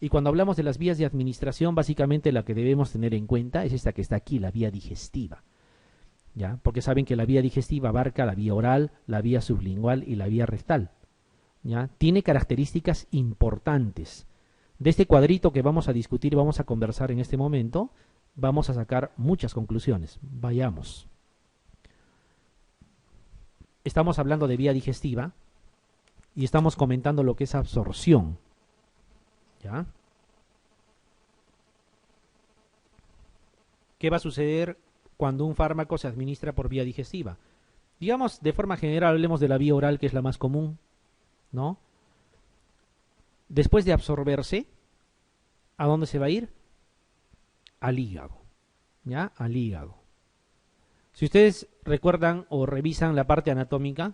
Y cuando hablamos de las vías de administración, básicamente la que debemos tener en cuenta es esta que está aquí, la vía digestiva. ¿Ya? Porque saben que la vía digestiva abarca la vía oral, la vía sublingual y la vía rectal. ¿Ya? Tiene características importantes. De este cuadrito que vamos a discutir y vamos a conversar en este momento, vamos a sacar muchas conclusiones. Vayamos. Estamos hablando de vía digestiva y estamos comentando lo que es absorción. ¿Ya? ¿Qué va a suceder cuando un fármaco se administra por vía digestiva? Digamos, de forma general, hablemos de la vía oral, que es la más común, ¿no? Después de absorberse, ¿a dónde se va a ir? Al hígado, ¿ya? Al hígado. Si ustedes recuerdan o revisan la parte anatómica,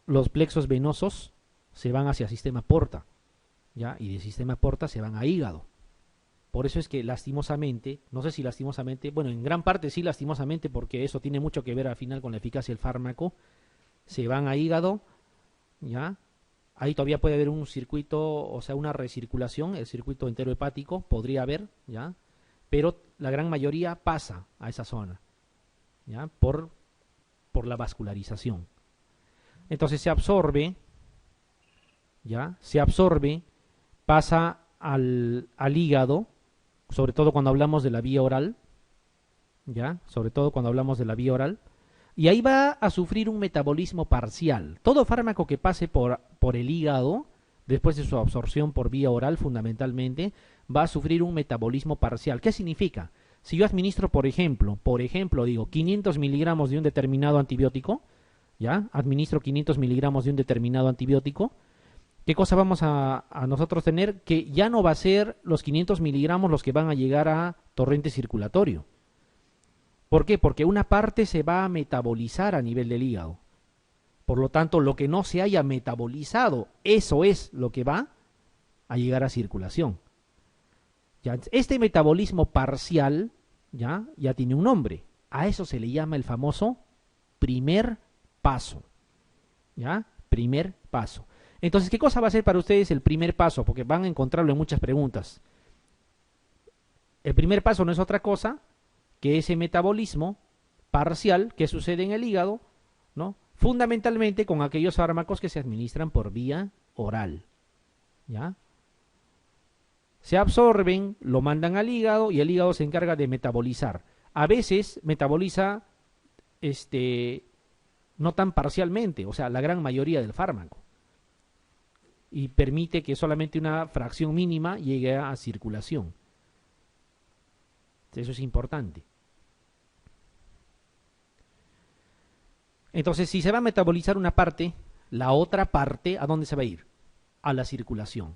los plexos venosos se van hacia sistema porta, ¿ya? Y de sistema porta se van a hígado. Por eso es que lastimosamente, no sé si lastimosamente, bueno, en gran parte sí lastimosamente, porque eso tiene mucho que ver al final con la eficacia del fármaco, se van a hígado, ¿ya? Ahí todavía puede haber un circuito, o sea, una recirculación, el circuito enterohepático podría haber, ¿ya? Pero la gran mayoría pasa a esa zona, ¿ya? Por la vascularización. Entonces se absorbe, ¿ya? Se absorbe, pasa al hígado, sobre todo cuando hablamos de la vía oral, ¿ya? Sobre todo cuando hablamos de la vía oral, y ahí va a sufrir un metabolismo parcial. Todo fármaco que pase por el hígado, después de su absorción por vía oral fundamentalmente, va a sufrir un metabolismo parcial. ¿Qué significa? Si yo administro, por ejemplo, digo, 500 miligramos de un determinado antibiótico, ¿ya? Administro 500 miligramos de un determinado antibiótico, ¿qué cosa vamos a nosotros tener? Que ya no va a ser los 500 miligramos los que van a llegar a torrente circulatorio. ¿Por qué? Porque una parte se va a metabolizar a nivel del hígado. Por lo tanto, lo que no se haya metabolizado, eso es lo que va a llegar a circulación. ¿Ya? Este metabolismo parcial ya tiene un nombre. A eso se le llama el famoso primer paso. ¿Ya? Primer paso. Entonces, ¿qué cosa va a ser para ustedes el primer paso? Porque van a encontrarlo en muchas preguntas. El primer paso no es otra cosa que ese metabolismo parcial que sucede en el hígado, ¿no? Fundamentalmente con aquellos fármacos que se administran por vía oral, ¿ya? Se absorben, lo mandan al hígado y el hígado se encarga de metabolizar. A veces metaboliza no tan parcialmente, o sea, la gran mayoría del fármaco. Y permite que solamente una fracción mínima llegue a circulación. Eso es importante. Entonces, si se va a metabolizar una parte, la otra parte, ¿a dónde se va a ir? A la circulación.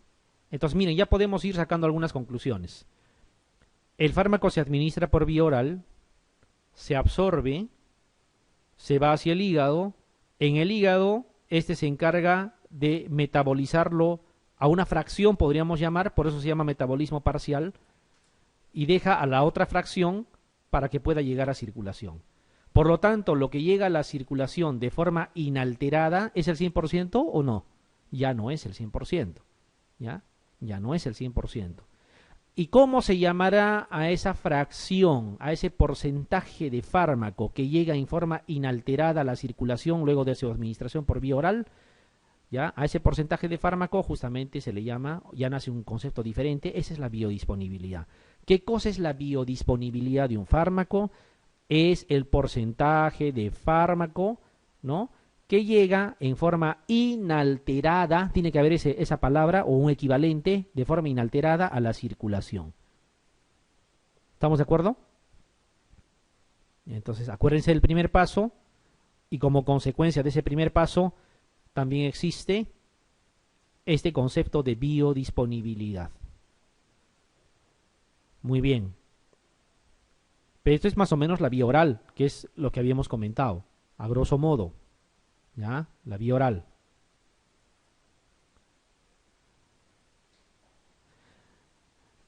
Entonces, miren, ya podemos ir sacando algunas conclusiones. El fármaco se administra por vía oral, se absorbe, se va hacia el hígado. En el hígado, este se encarga de metabolizarlo a una fracción, podríamos llamar, por eso se llama metabolismo parcial, y deja a la otra fracción para que pueda llegar a circulación. Por lo tanto, lo que llega a la circulación de forma inalterada, ¿es el 100% o no? Ya no es el 100%. ¿Ya? Ya no es el 100%. ¿Y cómo se llamará a esa fracción, a ese porcentaje de fármaco que llega en forma inalterada a la circulación luego de su administración por vía oral? ¿Ya? A ese porcentaje de fármaco justamente se le llama, ya nace un concepto diferente, esa es la biodisponibilidad. ¿Qué cosa es la biodisponibilidad de un fármaco? Es el porcentaje de fármaco, ¿no?, que llega en forma inalterada, tiene que haber esa palabra o un equivalente de forma inalterada a la circulación. ¿Estamos de acuerdo? Entonces, acuérdense del primer paso y como consecuencia de ese primer paso también existe este concepto de biodisponibilidad. Muy bien. Pero esto es más o menos la vía oral, que es lo que habíamos comentado, a grosso modo. ¿Ya? La vía oral.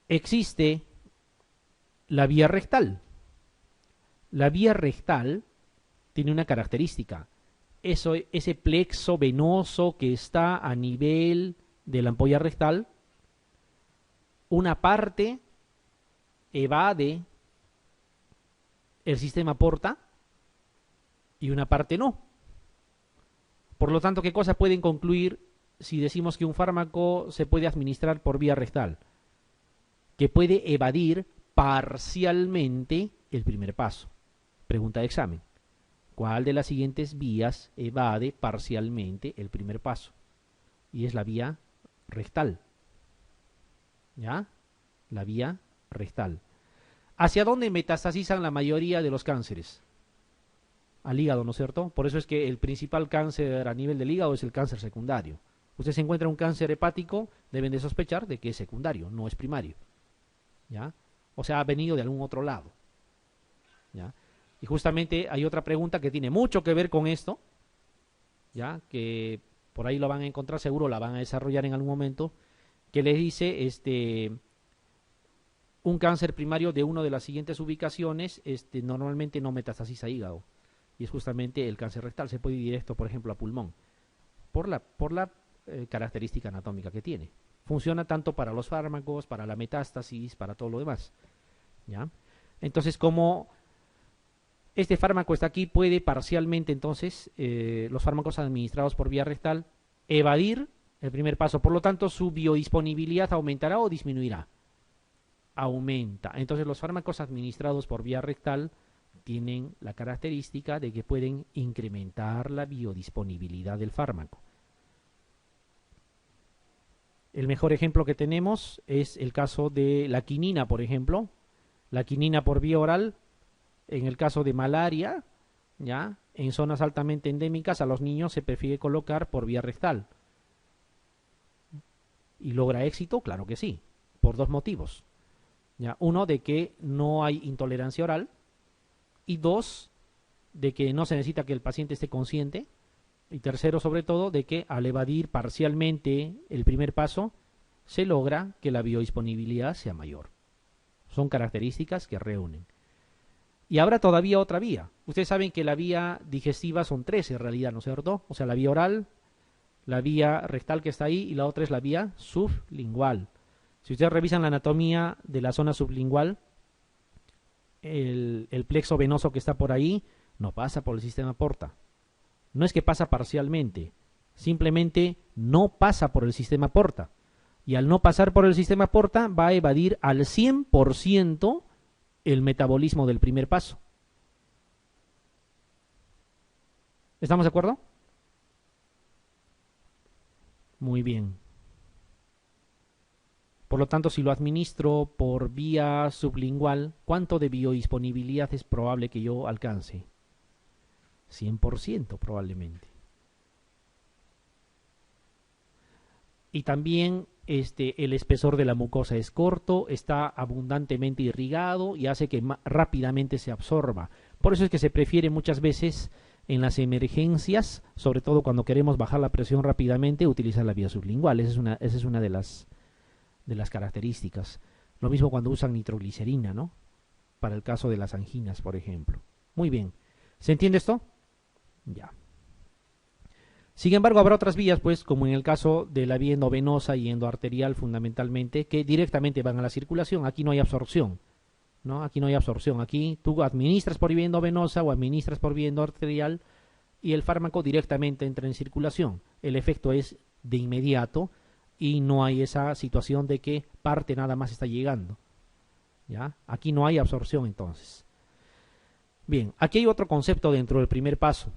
Existe la vía rectal. La vía rectal tiene una característica. Ese plexo venoso que está a nivel de la ampolla rectal, una parte evade el sistema porta y una parte no. Por lo tanto, ¿qué cosas pueden concluir si decimos que un fármaco se puede administrar por vía rectal? Que puede evadir parcialmente el primer paso. Pregunta de examen. ¿Cuál de las siguientes vías evade parcialmente el primer paso? Y es la vía rectal. ¿Ya? La vía rectal. ¿Hacia dónde metastasizan la mayoría de los cánceres? Al hígado, ¿no es cierto? Por eso es que el principal cáncer a nivel del hígado es el cáncer secundario. Usted se encuentra un cáncer hepático, deben de sospechar de que es secundario, no es primario. ¿Ya? O sea, ha venido de algún otro lado. ¿Ya? Y justamente hay otra pregunta que tiene mucho que ver con esto, ¿ya? Que por ahí lo van a encontrar, seguro la van a desarrollar en algún momento, que les dice, un cáncer primario de una de las siguientes ubicaciones, normalmente no metastasiza hígado. Y es justamente el cáncer rectal, se puede ir directo, por ejemplo, a pulmón, por la característica anatómica que tiene. Funciona tanto para los fármacos, para la metástasis, para todo lo demás. ¿Ya? Entonces, como este fármaco está aquí, puede parcialmente, entonces, los fármacos administrados por vía rectal evadir el primer paso. Por lo tanto, su biodisponibilidad aumentará o disminuirá. Aumenta. Entonces, los fármacos administrados por vía rectal tienen la característica de que pueden incrementar la biodisponibilidad del fármaco. El mejor ejemplo que tenemos es el caso de la quinina, por ejemplo. La quinina por vía oral, en el caso de malaria, ¿ya? En zonas altamente endémicas a los niños se prefiere colocar por vía rectal. ¿Y logra éxito? Claro que sí, por dos motivos. ¿Ya? Uno, de que no hay intolerancia oral, y dos, de que no se necesita que el paciente esté consciente, y tercero, sobre todo, de que al evadir parcialmente el primer paso, se logra que la biodisponibilidad sea mayor. Son características que reúnen. Y habrá todavía otra vía. Ustedes saben que la vía digestiva son tres en realidad, ¿no es cierto? O sea, la vía oral, la vía rectal que está ahí, y la otra es la vía sublingual. Si ustedes revisan la anatomía de la zona sublingual, el plexo venoso que está por ahí no pasa por el sistema porta. No es que pasa parcialmente, simplemente no pasa por el sistema porta. Y al no pasar por el sistema porta, va a evadir al 100% el metabolismo del primer paso. ¿Estamos de acuerdo? Muy bien. Por lo tanto, si lo administro por vía sublingual, ¿cuánto de biodisponibilidad es probable que yo alcance? 100% probablemente. Y también el espesor de la mucosa es corto, está abundantemente irrigado y hace que rápidamente se absorba. Por eso es que se prefiere muchas veces en las emergencias, sobre todo cuando queremos bajar la presión rápidamente, utilizar la vía sublingual. Esa es una de las características. Lo mismo cuando usan nitroglicerina, ¿no? Para el caso de las anginas, por ejemplo. Muy bien. ¿Se entiende esto? Ya. Sin embargo, habrá otras vías, pues, como en el caso de la vía endovenosa y endoarterial fundamentalmente, que directamente van a la circulación. Aquí no hay absorción, ¿no? Aquí no hay absorción. Aquí tú administras por vía endovenosa o administras por vía endoarterial y el fármaco directamente entra en circulación. El efecto es de inmediato y no hay esa situación de que parte nada más está llegando. ¿Ya? Aquí no hay absorción entonces. Bien, aquí hay otro concepto dentro del primer paso.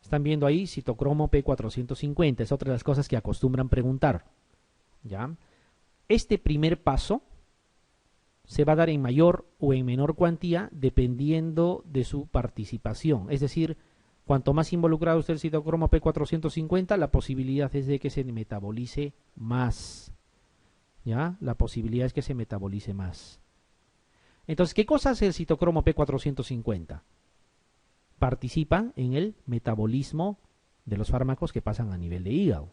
Están viendo ahí citocromo P450, es otra de las cosas que acostumbran preguntar. ¿Ya? Este primer paso se va a dar en mayor o en menor cuantía dependiendo de su participación. Es decir, cuanto más involucrado esté el citocromo P450, la posibilidad es de que se metabolice más. ¿Ya? La posibilidad es que se metabolice más. Entonces, ¿qué cosa hace el citocromo P450? Participa en el metabolismo de los fármacos que pasan a nivel de hígado.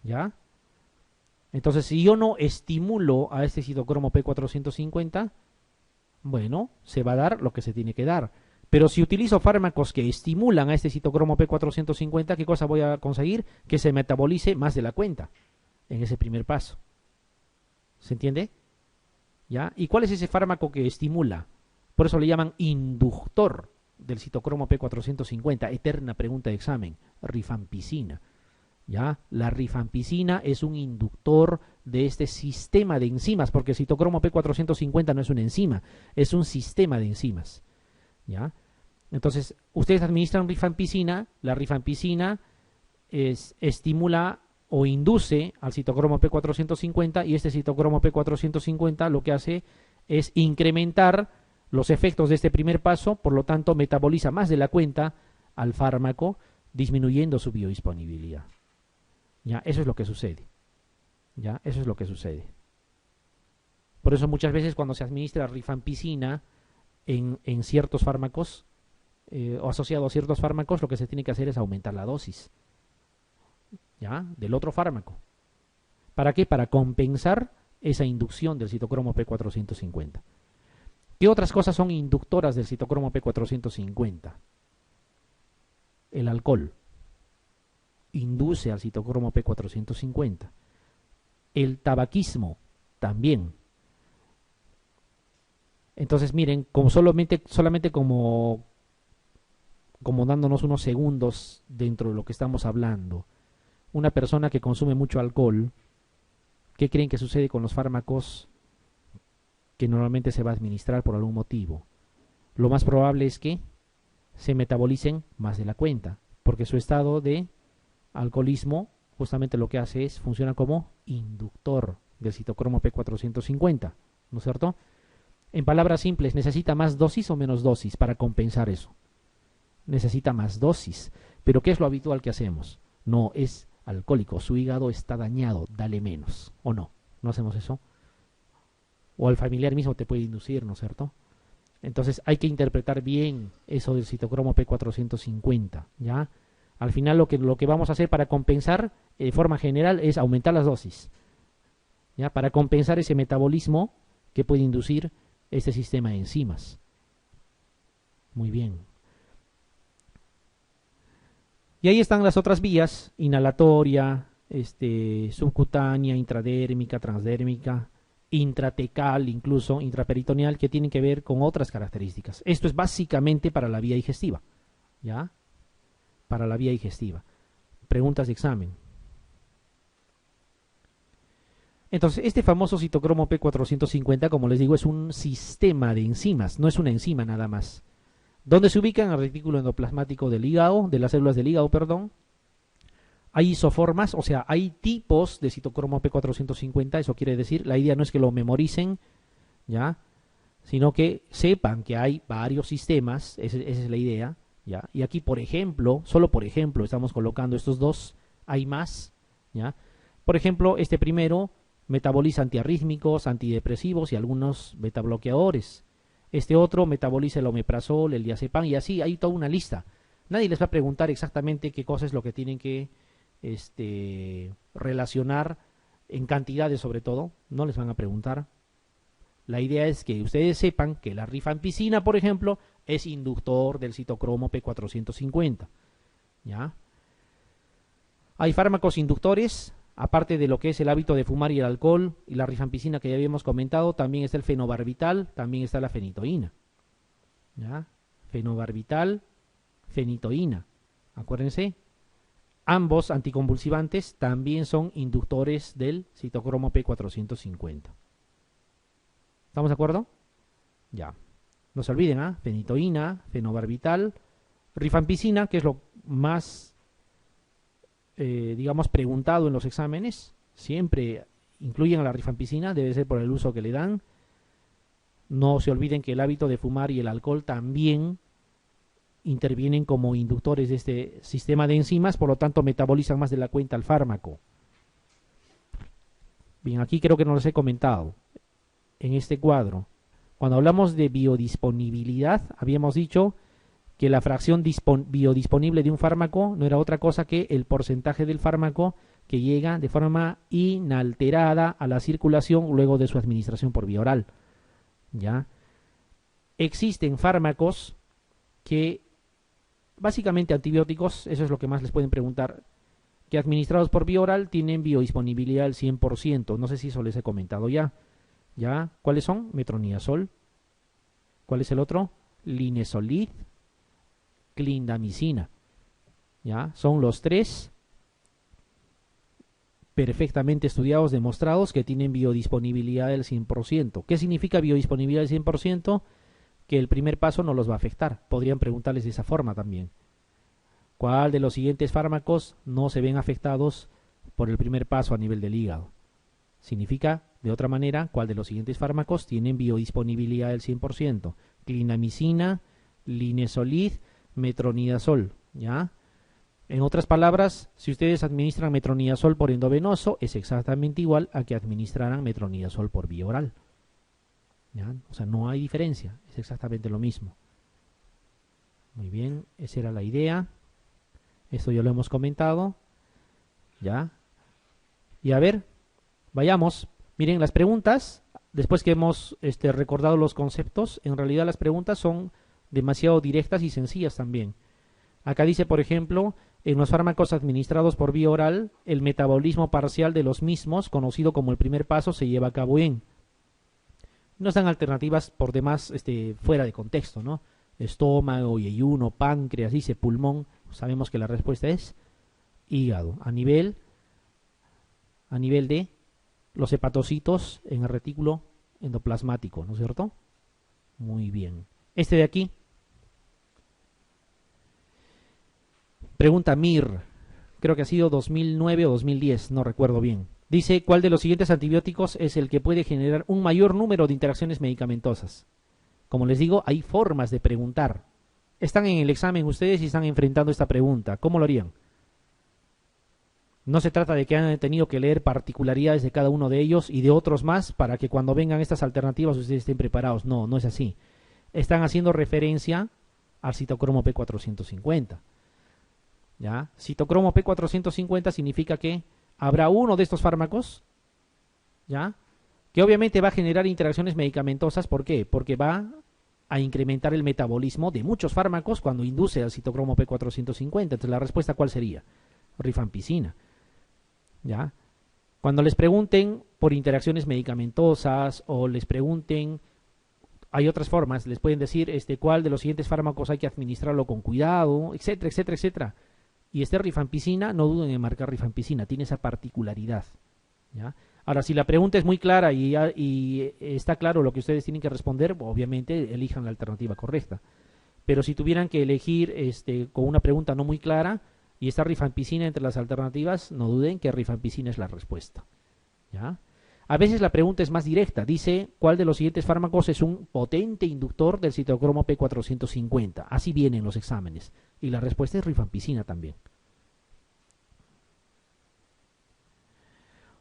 ¿Ya? Entonces, si yo no estimulo a este citocromo P450, bueno, se va a dar lo que se tiene que dar. Pero si utilizo fármacos que estimulan a este citocromo P450, ¿qué cosa voy a conseguir? Que se metabolice más de la cuenta en ese primer paso. ¿Se entiende? ¿Ya? ¿Y cuál es ese fármaco que estimula? Por eso le llaman inductor del citocromo P450. Eterna pregunta de examen. Rifampicina. ¿Ya? La rifampicina es un inductor de este sistema de enzimas, porque el citocromo P450 no es una enzima, es un sistema de enzimas. ¿Ya? Entonces, ustedes administran rifampicina, la rifampicina estimula o induce al citocromo P450 y este citocromo P450 lo que hace es incrementar los efectos de este primer paso, por lo tanto metaboliza más de la cuenta al fármaco, disminuyendo su biodisponibilidad. ¿Ya? Eso es lo que sucede. ¿Ya? Eso es lo que sucede. Por eso muchas veces cuando se administra rifampicina en ciertos fármacos o asociado a ciertos fármacos, lo que se tiene que hacer es aumentar la dosis, ¿ya? Del otro fármaco. ¿Para qué? Para compensar esa inducción del citocromo P450. ¿Qué otras cosas son inductoras del citocromo P450? El alcohol induce al citocromo P450. El tabaquismo también. Entonces miren, como solamente como dándonos unos segundos dentro de lo que estamos hablando, una persona que consume mucho alcohol, ¿qué creen que sucede con los fármacos que normalmente se va a administrar por algún motivo? Lo más probable es que se metabolicen más de la cuenta, porque su estado de alcoholismo justamente lo que hace es funciona como inductor del citocromo P450, ¿no es cierto? En palabras simples, ¿necesita más dosis o menos dosis para compensar eso? Necesita más dosis. Pero ¿qué es lo habitual que hacemos? No, es alcohólico, su hígado está dañado, dale menos. ¿O no? ¿No hacemos eso? O al familiar mismo te puede inducir, ¿no es cierto? Entonces hay que interpretar bien eso del citocromo P450, ¿ya? Al final lo que vamos a hacer para compensar de forma general es aumentar las dosis, ¿ya? Para compensar ese metabolismo que puede inducir este sistema de enzimas. Muy bien. Y ahí están las otras vías, inhalatoria, subcutánea, intradérmica, transdérmica, intratecal, incluso intraperitoneal, que tienen que ver con otras características. Esto es básicamente para la vía digestiva, ¿ya? Para la vía digestiva. Preguntas de examen. Entonces, este famoso citocromo P450, como les digo, es un sistema de enzimas, no es una enzima nada más. ¿Dónde se ubica? En el retículo endoplasmático del hígado, de las células del hígado, perdón. Hay isoformas, o sea, hay tipos de citocromo P450, eso quiere decir, la idea no es que lo memoricen, ¿ya? Sino que sepan que hay varios sistemas, esa es la idea, ¿ya? Y aquí, por ejemplo, solo por ejemplo, estamos colocando estos dos, hay más, ¿ya? Por ejemplo, este primero metaboliza antiarrítmicos, antidepresivos y algunos betabloqueadores. Este otro metaboliza el omeprazol, el diazepam y así hay toda una lista. Nadie les va a preguntar exactamente qué cosa es lo que tienen que relacionar en cantidades sobre todo, no les van a preguntar. La idea es que ustedes sepan que la rifampicina, por ejemplo, es inductor del citocromo P450, ¿ya? Hay fármacos inductores, aparte de lo que es el hábito de fumar y el alcohol y la rifampicina que ya habíamos comentado, también está el fenobarbital, también está la fenitoína, ¿ya? Fenobarbital, fenitoína, acuérdense. Ambos anticonvulsivantes también son inductores del citocromo P450. ¿Estamos de acuerdo? Ya. No se olviden, ¿ah? Fenitoína, fenobarbital, rifampicina, que es lo más, digamos, preguntado en los exámenes. Siempre incluyen a la rifampicina, debe ser por el uso que le dan. No se olviden que el hábito de fumar y el alcohol también intervienen como inductores de este sistema de enzimas, por lo tanto metabolizan más de la cuenta al fármaco. Bien, aquí creo que no les he comentado en este cuadro. Cuando hablamos de biodisponibilidad, habíamos dicho que la fracción biodisponible de un fármaco no era otra cosa que el porcentaje del fármaco que llega de forma inalterada a la circulación luego de su administración por vía oral. ¿Ya? Existen fármacos que, básicamente antibióticos, eso es lo que más les pueden preguntar, que administrados por vía oral tienen biodisponibilidad del 100%. No sé si eso les he comentado ya. ¿Ya? ¿Cuáles son? Metronidazol. ¿Cuál es el otro? Linezolid, clindamicina. ¿Ya? Son los tres perfectamente estudiados, demostrados que tienen biodisponibilidad del 100%. ¿Qué significa biodisponibilidad del 100%? Que el primer paso no los va a afectar. Podrían preguntarles de esa forma también. ¿Cuál de los siguientes fármacos no se ven afectados por el primer paso a nivel del hígado? Significa, de otra manera, ¿cuál de los siguientes fármacos tienen biodisponibilidad del 100%? Clindamicina, linezolid, metronidazol, ¿ya? En otras palabras, si ustedes administran metronidazol por endovenoso, es exactamente igual a que administraran metronidazol por vía oral. ¿Ya? O sea, no hay diferencia, es exactamente lo mismo. Muy bien, esa era la idea. Esto ya lo hemos comentado. ¿Ya? Y a ver, vayamos. Miren, las preguntas, después que hemos recordado los conceptos, en realidad las preguntas son demasiado directas y sencillas también. Acá dice, por ejemplo, en los fármacos administrados por vía oral, el metabolismo parcial de los mismos, conocido como el primer paso, se lleva a cabo en. No están alternativas por demás fuera de contexto, ¿no? Estómago, yeyuno, páncreas, dice pulmón. Sabemos que la respuesta es hígado. A nivel de los hepatocitos en el retículo endoplasmático, ¿no es cierto? Muy bien. Este de aquí. Pregunta Mir. Creo que ha sido 2009 o 2010, no recuerdo bien. Dice, ¿cuál de los siguientes antibióticos es el que puede generar un mayor número de interacciones medicamentosas? Como les digo, hay formas de preguntar. Están en el examen ustedes y están enfrentando esta pregunta. ¿Cómo lo harían? No se trata de que hayan tenido que leer particularidades de cada uno de ellos y de otros más para que cuando vengan estas alternativas ustedes estén preparados. No, no es así. Están haciendo referencia al citocromo P450. ¿Ya? Citocromo P450 significa que habrá uno de estos fármacos, ¿ya?, que obviamente va a generar interacciones medicamentosas. ¿Por qué? Porque va a incrementar el metabolismo de muchos fármacos cuando induce al citocromo P450. Entonces, ¿la respuesta cuál sería? Rifampicina. ¿Ya? Cuando les pregunten por interacciones medicamentosas o les pregunten, hay otras formas, les pueden decir cuál de los siguientes fármacos hay que administrarlo con cuidado, etcétera, etcétera, etcétera. Y rifampicina, no duden en marcar rifampicina, tiene esa particularidad. ¿Ya? Ahora, si la pregunta es muy clara y está claro lo que ustedes tienen que responder, obviamente elijan la alternativa correcta. Pero si tuvieran que elegir con una pregunta no muy clara y está rifampicina entre las alternativas, no duden que rifampicina es la respuesta. ¿Ya? A veces la pregunta es más directa, dice, ¿cuál de los siguientes fármacos es un potente inductor del citocromo P450? Así vienen los exámenes. Y la respuesta es rifampicina también.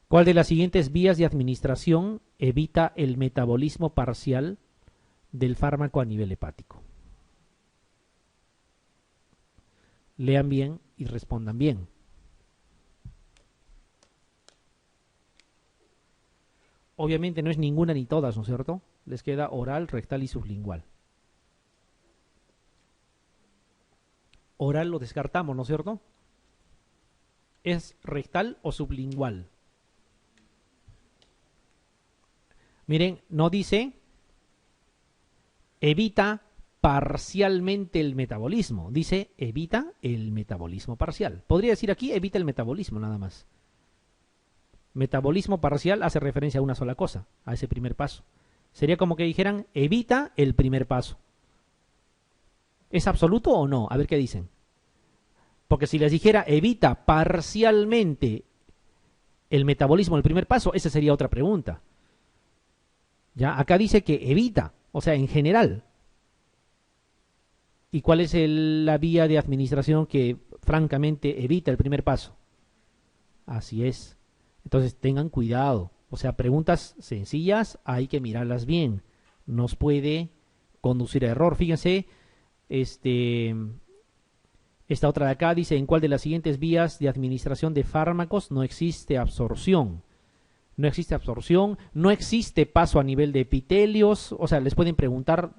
¿Cuál de las siguientes vías de administración evita el metabolismo parcial del fármaco a nivel hepático? Lean bien y respondan bien. Obviamente no es ninguna ni todas, ¿no es cierto? Les queda oral, rectal y sublingual. Oral lo descartamos, ¿no es cierto? ¿Es rectal o sublingual? Miren, no dice evita parcialmente el metabolismo. Dice evita el metabolismo parcial. Podría decir aquí evita el metabolismo nada más. Metabolismo parcial hace referencia a una sola cosa, a ese primer paso. Sería como que dijeran evita el primer paso. ¿Es absoluto o no? A ver qué dicen. Porque si les dijera evita parcialmente el metabolismo del primer paso, esa sería otra pregunta. ¿Ya? Acá dice que evita, o sea, en general. ¿Y cuál es la vía de administración que francamente evita el primer paso? Así es. Entonces tengan cuidado. O sea, preguntas sencillas hay que mirarlas bien. Nos puede conducir a error. Fíjense, esta otra de acá dice, ¿en cuál de las siguientes vías de administración de fármacos no existe absorción? No existe absorción, no existe paso a nivel de epitelios. O sea, les pueden preguntar,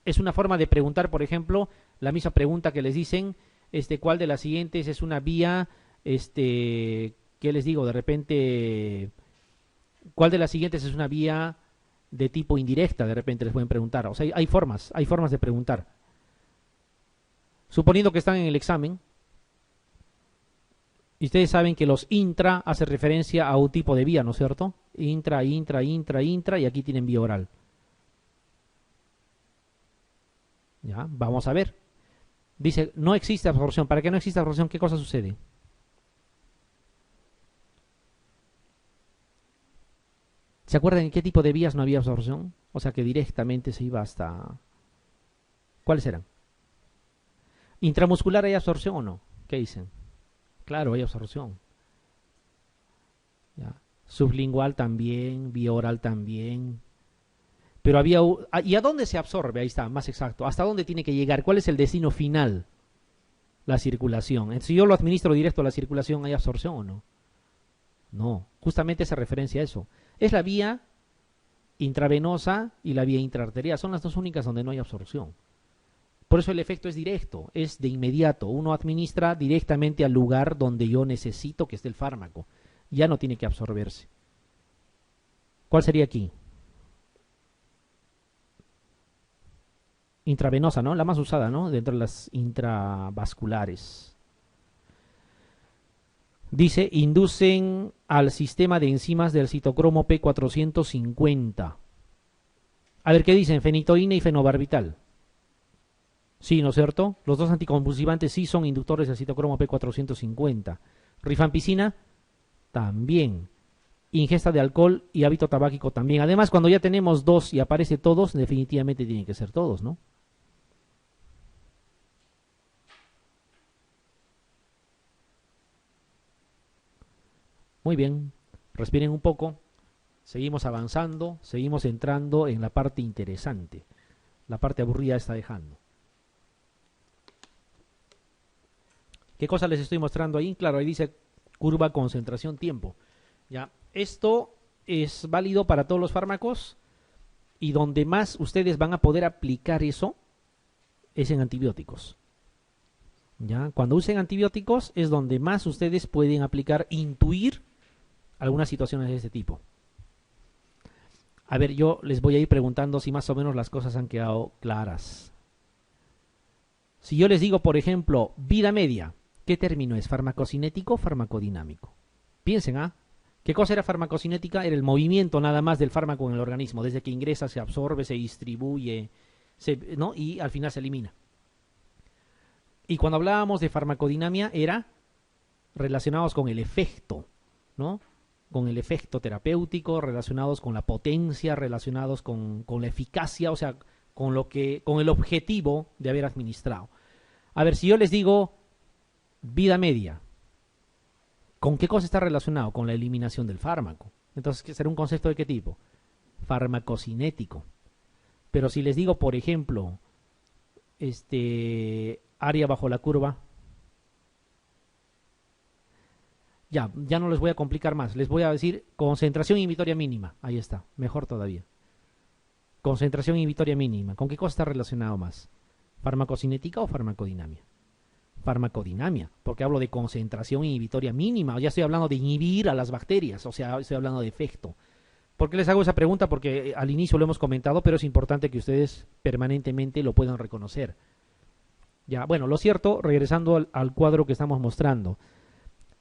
es una forma de preguntar, por ejemplo, la misma pregunta que les dicen, ¿cuál de las siguientes es una vía ¿Qué les digo? De repente, ¿cuál de las siguientes es una vía de tipo indirecta? De repente les pueden preguntar. O sea, hay formas de preguntar. Suponiendo que están en el examen, y ustedes saben que los intra hace referencia a un tipo de vía, ¿no es cierto? Intra, intra, intra, intra, y aquí tienen vía oral. Ya, vamos a ver. Dice, no existe absorción. ¿Para que no exista absorción, qué cosa sucede? ¿Se acuerdan en qué tipo de vías no había absorción? O sea, que directamente se iba hasta... ¿Cuáles eran? ¿Intramuscular hay absorción o no? ¿Qué dicen? Claro, hay absorción. ¿Ya? Sublingual también, vía oral también. Pero había... ¿Y a dónde se absorbe? Ahí está, más exacto. ¿Hasta dónde tiene que llegar? ¿Cuál es el destino final? La circulación. Si yo lo administro directo a la circulación, ¿hay absorción o no? No, justamente esa referencia a eso. Es la vía intravenosa y la vía intraarterial. Son las dos únicas donde no hay absorción. Por eso el efecto es directo, es de inmediato. Uno administra directamente al lugar donde yo necesito que esté el fármaco. Ya no tiene que absorberse. ¿Cuál sería aquí? Intravenosa, ¿no? La más usada, ¿no? Dentro de las intravasculares. Dice, inducen al sistema de enzimas del citocromo P450. A ver, ¿qué dicen? Fenitoína y fenobarbital. Sí, ¿no es cierto? Los dos anticonvulsivantes sí son inductores del citocromo P450. Rifampicina, también. Ingesta de alcohol y hábito tabáquico también. Además, cuando ya tenemos dos y aparece todos, definitivamente tienen que ser todos, ¿no? Muy bien, respiren un poco. Seguimos avanzando, seguimos entrando en la parte interesante. La parte aburrida está dejando. ¿Qué cosa les estoy mostrando ahí? Claro, ahí dice curva concentración tiempo. Ya, esto es válido para todos los fármacos y donde más ustedes van a poder aplicar eso es en antibióticos. Ya, cuando usen antibióticos es donde más ustedes pueden aplicar, intuir algunas situaciones de este tipo. A ver, yo les voy a ir preguntando si más o menos las cosas han quedado claras. Si yo les digo, por ejemplo, vida media, ¿qué término es? ¿Farmacocinético o farmacodinámico? Piensen, ¿ah? ¿Qué cosa era farmacocinética? Era el movimiento nada más del fármaco en el organismo. Desde que ingresa, se absorbe, se distribuye, ¿no? Y al final se elimina. Y cuando hablábamos de farmacodinamia era relacionados con el efecto, ¿no? Con el efecto terapéutico, relacionados con la potencia, relacionados con la eficacia, o sea, con el objetivo de haber administrado. A ver, si yo les digo vida media, ¿con qué cosa está relacionado? Con la eliminación del fármaco. Entonces, ¿qué será un concepto de qué tipo? Farmacocinético. Pero si les digo, por ejemplo, área bajo la curva, ya no les voy a complicar más. Les voy a decir concentración inhibitoria mínima. Ahí está, mejor todavía. Concentración inhibitoria mínima. ¿Con qué cosa está relacionado más? ¿Farmacocinética o farmacodinamia? Farmacodinamia, porque hablo de concentración inhibitoria mínima. Ya estoy hablando de inhibir a las bacterias, o sea, estoy hablando de efecto. ¿Por qué les hago esa pregunta? Porque al inicio lo hemos comentado, pero es importante que ustedes permanentemente lo puedan reconocer. Ya, bueno, lo cierto, regresando al cuadro que estamos mostrando.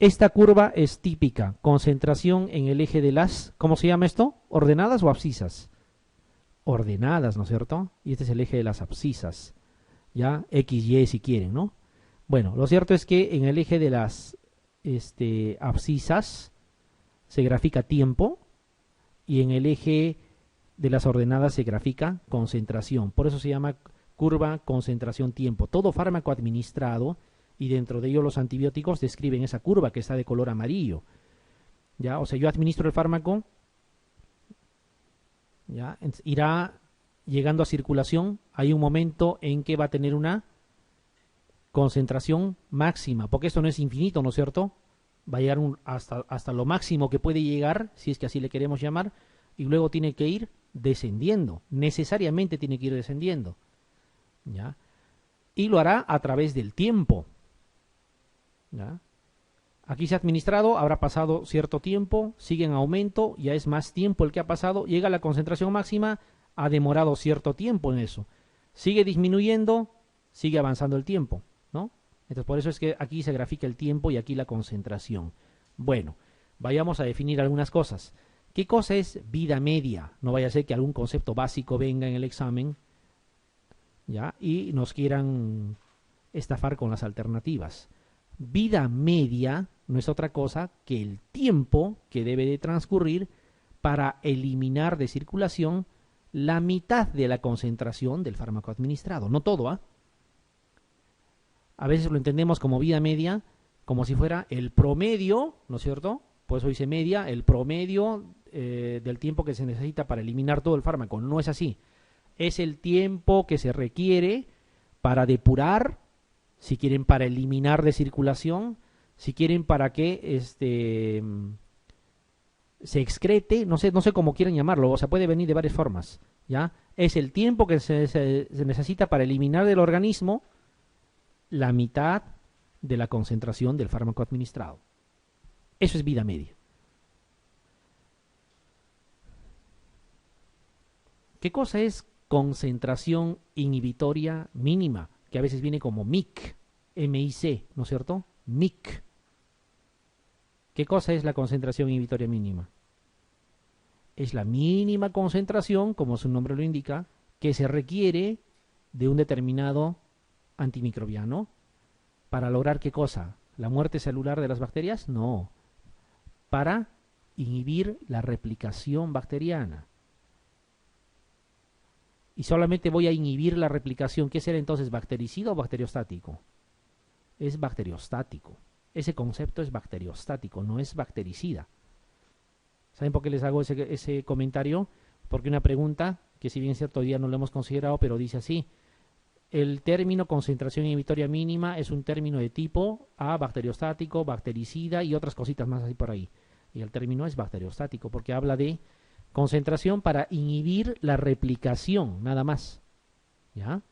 Esta curva es típica, concentración en el eje de las, ¿cómo se llama esto? ¿Ordenadas o abscisas? Ordenadas, ¿no es cierto? Y este es el eje de las abscisas, ya, X, Y si quieren, ¿no? Bueno, lo cierto es que en el eje de las abscisas se grafica tiempo y en el eje de las ordenadas se grafica concentración. Por eso se llama curva concentración-tiempo. Todo fármaco administrado, y dentro de ello los antibióticos, describen esa curva que está de color amarillo. ¿Ya? O sea, yo administro el fármaco, ¿ya? Irá llegando a circulación, hay un momento en que va a tener una concentración máxima, porque esto no es infinito, ¿no es cierto? Va a llegar hasta lo máximo que puede llegar, si es que así le queremos llamar, y luego tiene que ir descendiendo, necesariamente tiene que ir descendiendo, ¿ya? Y lo hará a través del tiempo, ¿ya? Aquí se ha administrado, habrá pasado cierto tiempo, sigue en aumento, ya es más tiempo el que ha pasado, llega a la concentración máxima, ha demorado cierto tiempo en eso. Sigue disminuyendo, sigue avanzando el tiempo, ¿no? Entonces por eso es que aquí se grafica el tiempo y aquí la concentración. Bueno, vayamos a definir algunas cosas. ¿Qué cosa es vida media? No vaya a ser que algún concepto básico venga en el examen, ¿ya? Y nos quieran estafar con las alternativas. Vida media no es otra cosa que el tiempo que debe de transcurrir para eliminar de circulación la mitad de la concentración del fármaco administrado. No todo, ¿ah? A veces lo entendemos como vida media, como si fuera el promedio, ¿no es cierto? Por eso dice media, el promedio del tiempo que se necesita para eliminar todo el fármaco. No es así. Es el tiempo que se requiere para depurar, si quieren para eliminar de circulación, si quieren para que se excrete, no sé cómo quieren llamarlo, o sea, puede venir de varias formas, ¿ya? Es el tiempo que se necesita para eliminar del organismo la mitad de la concentración del fármaco administrado. Eso es vida media. ¿Qué cosa es concentración inhibitoria mínima? Que a veces viene como MIC, M-I-C, ¿no es cierto? MIC. ¿Qué cosa es la concentración inhibitoria mínima? Es la mínima concentración, como su nombre lo indica, que se requiere de un determinado antimicrobiano para lograr ¿qué cosa? ¿La muerte celular de las bacterias? No. Para inhibir la replicación bacteriana. Y solamente voy a inhibir la replicación. ¿Qué será entonces? ¿Bactericida o bacteriostático? Es bacteriostático. Ese concepto es bacteriostático, no es bactericida. ¿Saben por qué les hago ese comentario? Porque una pregunta, que si bien es cierto, todavía no lo hemos considerado, pero dice así: el término concentración inhibitoria mínima es un término de tipo A, bacteriostático, bactericida y otras cositas más así por ahí. Y el término es bacteriostático porque habla de concentración para inhibir la replicación, nada más. ¿Ya?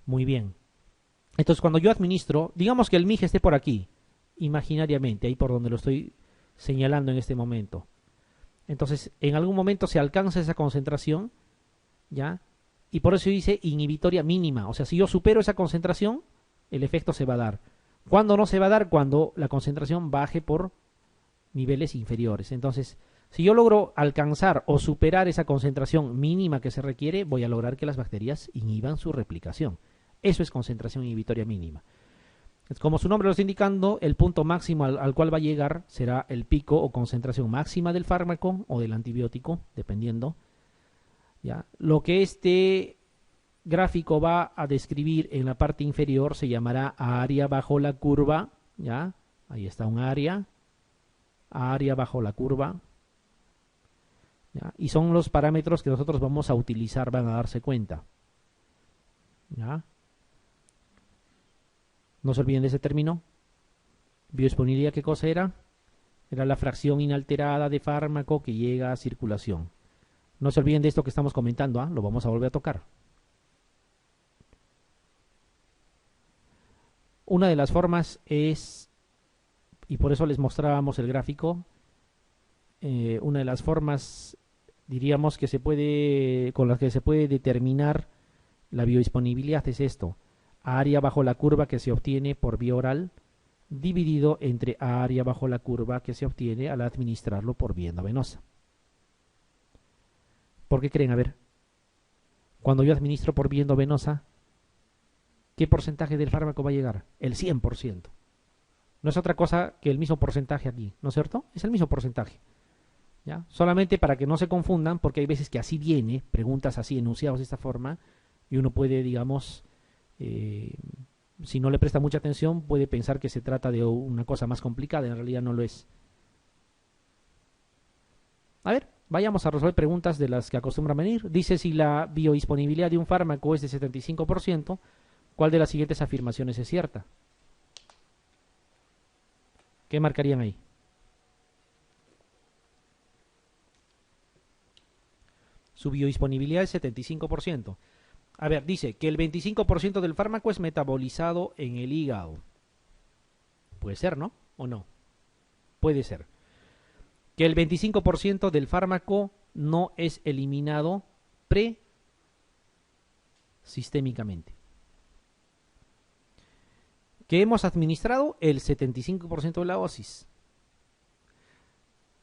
Muy bien. Entonces, cuando yo administro, digamos que el MIG esté por aquí, imaginariamente, ahí por donde lo estoy señalando en este momento. Entonces, en algún momento se alcanza esa concentración, ¿ya? Y por eso dice inhibitoria mínima. O sea, si yo supero esa concentración, el efecto se va a dar. ¿Cuándo no se va a dar? Cuando la concentración baje por niveles inferiores. Entonces, si yo logro alcanzar o superar esa concentración mínima que se requiere, voy a lograr que las bacterias inhiban su replicación. Eso es concentración inhibitoria mínima. Como su nombre lo está indicando, el punto máximo al cual va a llegar será el pico o concentración máxima del fármaco o del antibiótico, dependiendo. ¿Ya? Lo que este gráfico va a describir en la parte inferior se llamará área bajo la curva. ¿Ya? Ahí está un área bajo la curva. ¿Ya? Y son los parámetros que nosotros vamos a utilizar, van a darse cuenta. ¿Ya? No se olviden de ese término. Biodisponibilidad, ¿qué cosa era? Era la fracción inalterada de fármaco que llega a circulación. No se olviden de esto que estamos comentando, ¿ah? Lo vamos a volver a tocar. Una de las formas es, y por eso les mostrábamos el gráfico, una de las formas, diríamos, que se puede, con las que se puede determinar la biodisponibilidad es esto: área bajo la curva que se obtiene por vía oral dividido entre área bajo la curva que se obtiene al administrarlo por vía endovenosa. ¿Por qué creen? A ver, cuando yo administro por vía endovenosa, ¿qué porcentaje del fármaco va a llegar? El 100%. No es otra cosa que el mismo porcentaje aquí, ¿no es cierto? Es el mismo porcentaje. ¿Ya? Solamente para que no se confundan, porque hay veces que así viene, preguntas así enunciados de esta forma, y uno puede, digamos, si no le presta mucha atención, puede pensar que se trata de una cosa más complicada, en realidad no lo es. A ver, vayamos a resolver preguntas de las que acostumbran venir. Dice: si la biodisponibilidad de un fármaco es de 75%, ¿cuál de las siguientes afirmaciones es cierta? ¿Qué marcarían ahí? Su biodisponibilidad es 75%. A ver, dice que el 25% del fármaco es metabolizado en el hígado. Puede ser, ¿no? ¿O no? Puede ser. Que el 25% del fármaco no es eliminado presistémicamente. Que hemos administrado el 75% de la dosis.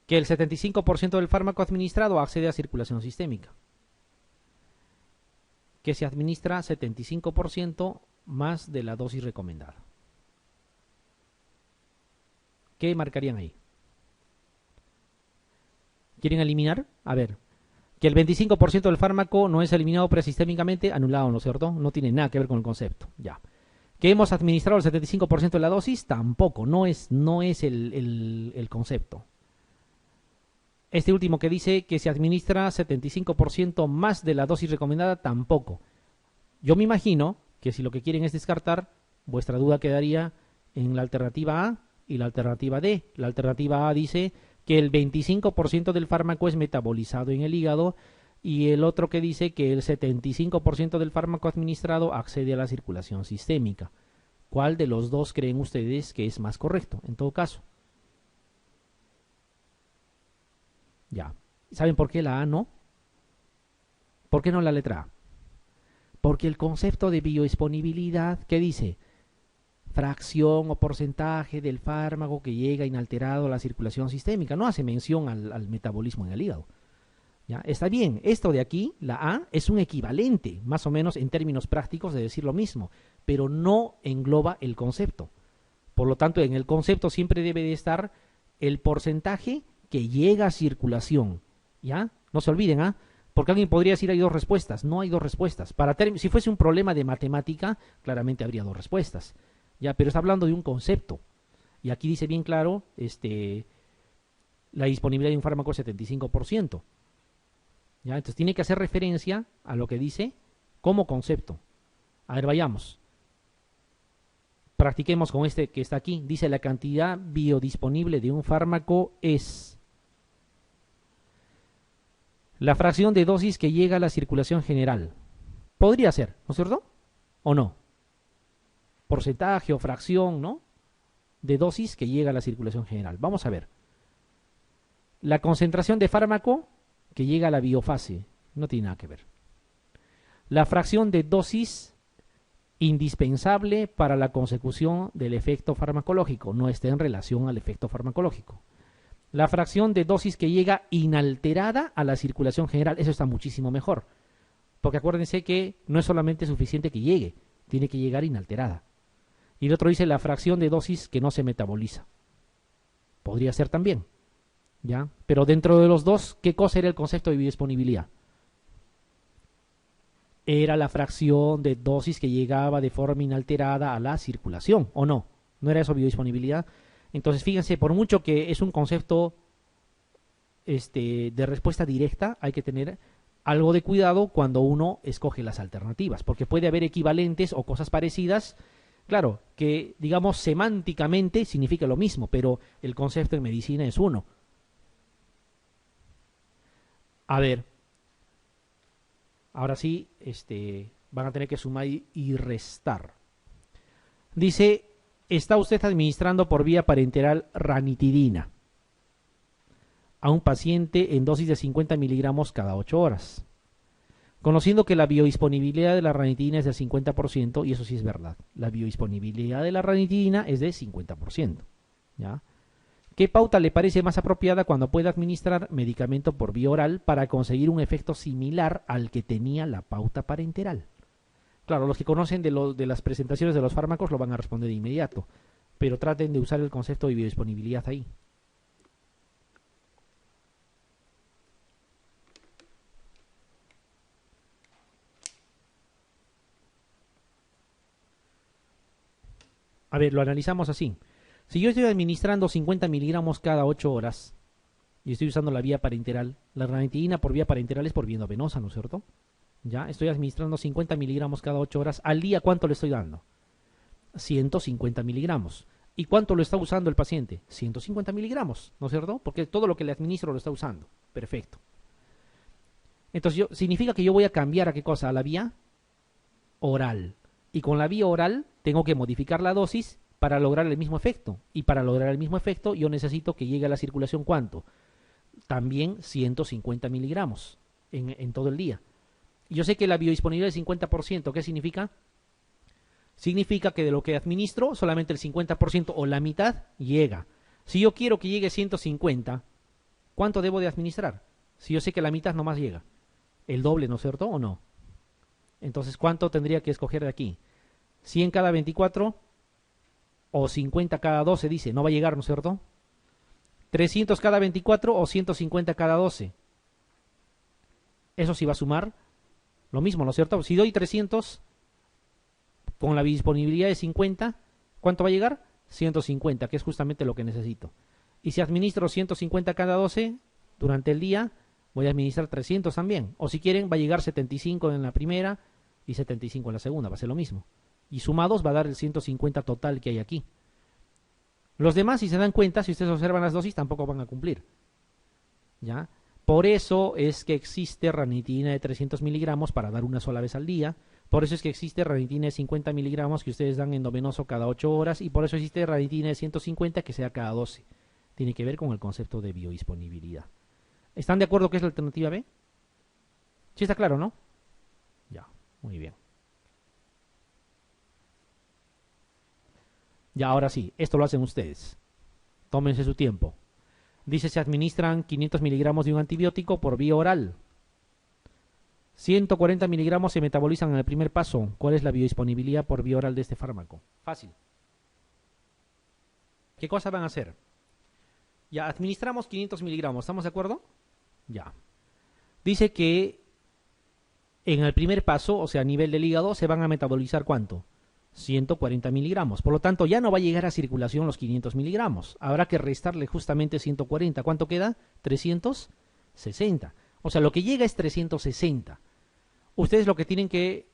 Que el 75% del fármaco administrado accede a circulación sistémica. Que se administra 75% más de la dosis recomendada. ¿Qué marcarían ahí? ¿Quieren eliminar? A ver, que el 25% del fármaco no es eliminado presistémicamente, anulado, ¿no es cierto? No tiene nada que ver con el concepto, ya. ¿Que hemos administrado el 75% de la dosis? Tampoco, no es el concepto. Este último que dice que se administra 75% más de la dosis recomendada, tampoco. Yo me imagino que si lo que quieren es descartar, vuestra duda quedaría en la alternativa A y la alternativa D. La alternativa A dice que el 25% del fármaco es metabolizado en el hígado y el otro que dice que el 75% del fármaco administrado accede a la circulación sistémica. ¿Cuál de los dos creen ustedes que es más correcto? En todo caso. Ya. ¿Saben por qué la A no? ¿Por qué no la letra A? Porque el concepto de biodisponibilidad, ¿qué dice? Fracción o porcentaje del fármaco que llega inalterado a la circulación sistémica. No hace mención al metabolismo en el hígado. ¿Ya? Está bien, esto de aquí, la A, es un equivalente, más o menos en términos prácticos de decir lo mismo, pero no engloba el concepto. Por lo tanto, en el concepto siempre debe de estar el porcentaje que llega a circulación. ¿Ya? No se olviden, ¿ah? Porque alguien podría decir hay dos respuestas. No hay dos respuestas. Si fuese un problema de matemática, claramente habría dos respuestas. Ya, pero está hablando de un concepto. Y aquí dice bien claro, la disponibilidad de un fármaco es 75%. ¿Ya? Entonces tiene que hacer referencia a lo que dice como concepto. A ver, vayamos. Practiquemos con este que está aquí. Dice la cantidad biodisponible de un fármaco es la fracción de dosis que llega a la circulación general. Podría ser, ¿no es cierto? ¿O no? Porcentaje o fracción, ¿no? De dosis que llega a la circulación general. Vamos a ver. La concentración de fármaco que llega a la biofase. No tiene nada que ver. La fracción de dosis indispensable para la consecución del efecto farmacológico. No está en relación al efecto farmacológico. La fracción de dosis que llega inalterada a la circulación general. Eso está muchísimo mejor. Porque acuérdense que no es solamente suficiente que llegue. Tiene que llegar inalterada. Y el otro dice la fracción de dosis que no se metaboliza. Podría ser también. ¿Ya? Pero dentro de los dos, ¿qué cosa era el concepto de biodisponibilidad? Era la fracción de dosis que llegaba de forma inalterada a la circulación, ¿o no? ¿No era eso biodisponibilidad? Entonces, fíjense, por mucho que es un concepto de respuesta directa, hay que tener algo de cuidado cuando uno escoge las alternativas, porque puede haber equivalentes o cosas parecidas, claro, que digamos semánticamente significa lo mismo, pero el concepto en medicina es uno. A ver, ahora sí, van a tener que sumar y restar. Dice, está usted administrando por vía parenteral ranitidina a un paciente en dosis de 50 miligramos cada 8 horas. Conociendo que la biodisponibilidad de la ranitidina es del 50%, y eso sí es verdad, la biodisponibilidad de la ranitidina es de 50%. ¿Ya? ¿Qué pauta le parece más apropiada cuando pueda administrar medicamento por vía oral para conseguir un efecto similar al que tenía la pauta parenteral? Claro, los que conocen de las presentaciones de los fármacos lo van a responder de inmediato, pero traten de usar el concepto de biodisponibilidad ahí. A ver, lo analizamos así. Si yo estoy administrando 50 miligramos cada 8 horas y estoy usando la vía parenteral, la ranitidina por vía parenteral es por vía venosa, ¿no es cierto? Ya, estoy administrando 50 miligramos cada 8 horas. ¿Al día cuánto le estoy dando? 150 miligramos. ¿Y cuánto lo está usando el paciente? 150 miligramos, ¿no es cierto? Porque todo lo que le administro lo está usando. Perfecto. Entonces, significa que yo voy a cambiar ¿a qué cosa? A la vía oral. Y con la vía oral tengo que modificar la dosis para lograr el mismo efecto. Y para lograr el mismo efecto yo necesito que llegue a la circulación, ¿cuánto? También 150 miligramos en todo el día. Yo sé que la biodisponibilidad es 50%. ¿Qué significa? Significa que de lo que administro, solamente el 50% o la mitad llega. Si yo quiero que llegue 150, ¿cuánto debo de administrar? Si yo sé que la mitad nomás llega. El doble, ¿no es cierto? ¿O no? Entonces, ¿cuánto tendría que escoger de aquí? 100 cada 24 o 50 cada 12, dice. No va a llegar, ¿no es cierto? 300 cada 24 o 150 cada 12. Eso sí va a sumar lo mismo, ¿no es cierto? Si doy 300 con la disponibilidad de 50, ¿cuánto va a llegar? 150, que es justamente lo que necesito. Y si administro 150 cada 12 durante el día, voy a administrar 300 también. O si quieren, va a llegar 75 en la primera y 75 en la segunda, va a ser lo mismo. Y sumados va a dar el 150 total que hay aquí. Los demás, si se dan cuenta, si ustedes observan las dosis, tampoco van a cumplir. ¿Ya? Por eso es que existe ranitidina de 300 miligramos para dar una sola vez al día. Por eso es que existe ranitidina de 50 miligramos que ustedes dan endovenoso cada 8 horas. Y por eso existe ranitidina de 150 que sea cada 12. Tiene que ver con el concepto de biodisponibilidad. ¿Están de acuerdo que es la alternativa B? Sí está claro, ¿no? Ya, muy bien. Ya, ahora sí, esto lo hacen ustedes. Tómense su tiempo. Dice, se administran 500 miligramos de un antibiótico por vía oral. 140 miligramos se metabolizan en el primer paso. ¿Cuál es la biodisponibilidad por vía oral de este fármaco? Fácil. ¿Qué cosa van a hacer? Ya, administramos 500 miligramos. ¿Estamos de acuerdo? Ya. Dice que en el primer paso, o sea, a nivel del hígado, se van a metabolizar ¿cuánto? 140 miligramos. Por lo tanto, ya no va a llegar a circulación los 500 miligramos. Habrá que restarle justamente 140. ¿Cuánto queda? 360. O sea, lo que llega es 360. Ustedes lo que tienen que,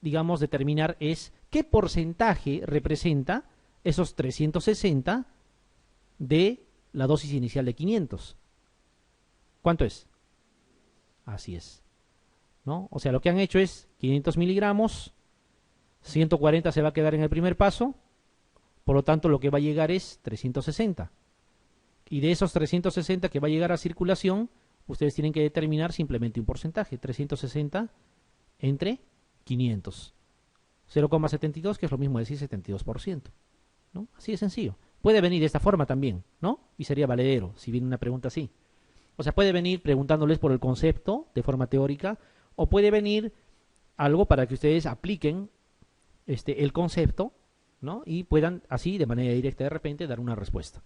digamos, determinar es qué porcentaje representa esos 360 de la dosis inicial de 500. ¿Cuánto es? Así es. ¿No? O sea, lo que han hecho es 500 miligramos, 140 se va a quedar en el primer paso, por lo tanto lo que va a llegar es 360. Y de esos 360 que va a llegar a circulación, ustedes tienen que determinar simplemente un porcentaje, 360 entre 500. 0,72, que es lo mismo decir 72%. ¿No? Así de sencillo. Puede venir de esta forma también, ¿no? Y sería valedero si viene una pregunta así. O sea, puede venir preguntándoles por el concepto de forma teórica, o puede venir algo para que ustedes apliquen el concepto, ¿no? Y puedan así, de manera directa de repente, dar una respuesta.